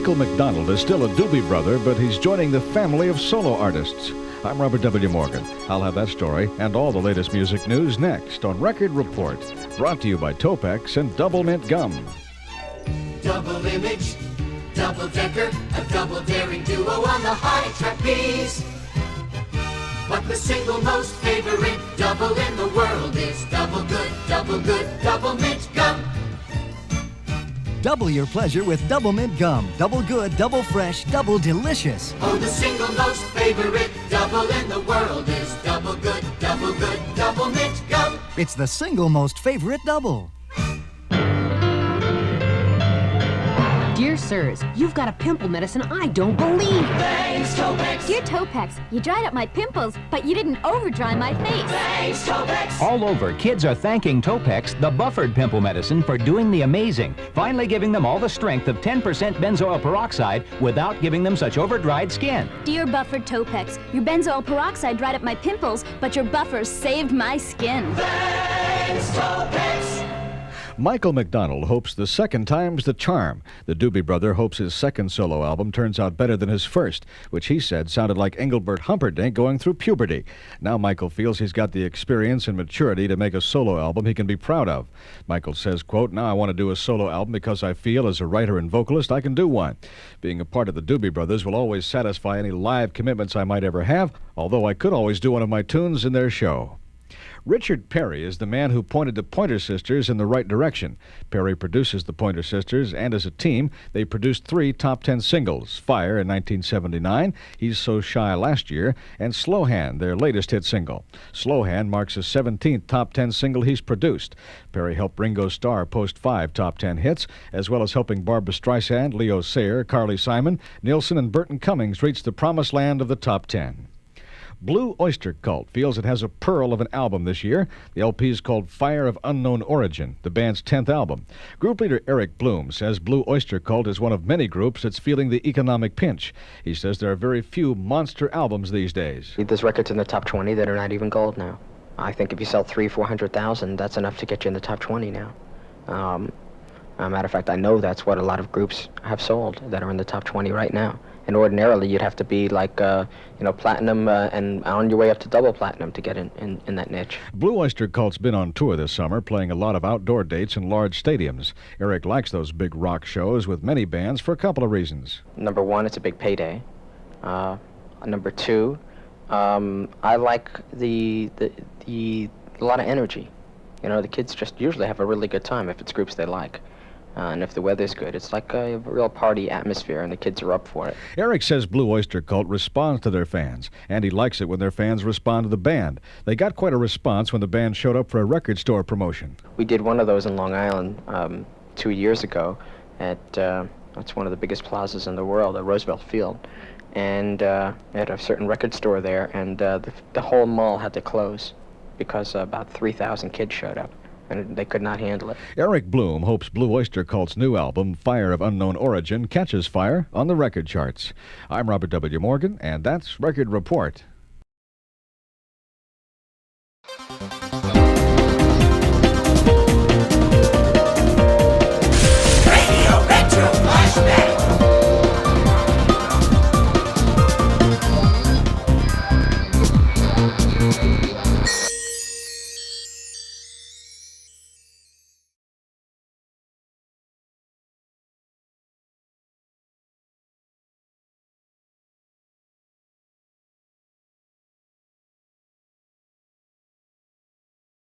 Michael McDonald is still a Doobie Brother, but he's joining the family of solo artists. I'm Robert W. Morgan. I'll have that story and all the latest music news next on Record Report, brought to you by Topex and Doublemint Gum. Double image, double decker, a double daring duo on the high trapeze. But the single most favorite double in the world is double good, double mint gum. Double your pleasure with Doublemint Gum. Double good, double fresh, double delicious. Oh, the single most favorite double in the world is double good, double mint gum. It's the single most favorite double. Dear sirs, you've got a pimple medicine I don't believe. Thanks, Topex. Dear Topex, you dried up my pimples, but you didn't over-dry my face. Thanks, Topex. All over, kids are thanking Topex, the buffered pimple medicine, for doing the amazing, finally giving them all the strength of 10% benzoyl peroxide without giving them such over-dried skin. Dear buffered Topex, your benzoyl peroxide dried up my pimples, but your buffers saved my skin. Thanks, Topex. Michael McDonald hopes the second time's the charm. The Doobie Brother hopes his second solo album turns out better than his first, which he said sounded like Engelbert Humperdinck going through puberty. Now Michael feels he's got the experience and maturity to make a solo album he can be proud of. Michael says, quote, "Now I want to do a solo album because I feel as a writer and vocalist I can do one. Being a part of the Doobie Brothers will always satisfy any live commitments I might ever have, although I could always do one of my tunes in their show." Richard Perry is the man who pointed the Pointer Sisters in the right direction. Perry produces the Pointer Sisters, and as a team, they produced 3 top 10 singles: Fire in 1979, He's So Shy last year, and Slow Hand, their latest hit single. Slow Hand marks his 17th top 10 single he's produced. Perry helped Ringo Starr post 5 top 10 hits, as well as helping Barbra Streisand, Leo Sayer, Carly Simon, Nilsson, and Burton Cummings reach the promised land of the top 10. Blue Oyster Cult feels it has a pearl of an album this year. The LP is called Fire of Unknown Origin, the band's 10th album. Group leader Eric Bloom says Blue Oyster Cult is one of many groups that's feeling the economic pinch. He says there are very few monster albums these days. There's records in the top 20 that are not even gold now. I think if you sell 300,000-400,000, that's enough to get you in the top 20 now. As a matter of fact, I know that's what a lot of groups have sold that are in the top 20 right now. And ordinarily, you'd have to be like, platinum and on your way up to double platinum to get in that niche. Blue Oyster Cult's been on tour this summer, playing a lot of outdoor dates in large stadiums. Eric likes those big rock shows with many bands for a couple of reasons. Number one, it's a big payday. Number two, I like the a lot of energy. You know, the kids just usually have a really good time if it's groups they like. And if the weather's good, it's like a real party atmosphere, and the kids are up for it. Eric says Blue Oyster Cult responds to their fans, and he likes it when their fans respond to the band. They got quite a response when the band showed up for a record store promotion. We did one of those in Long Island 2 years ago at that's one of the biggest plazas in the world, at Roosevelt Field. And at a certain record store there, and the whole mall had to close because about 3,000 kids showed up. And they could not handle it. Eric Bloom hopes Blue Oyster Cult's new album, Fire of Unknown Origin, catches fire on the record charts. I'm Robert W. Morgan, and that's Record Report. RadioRetro Flashback.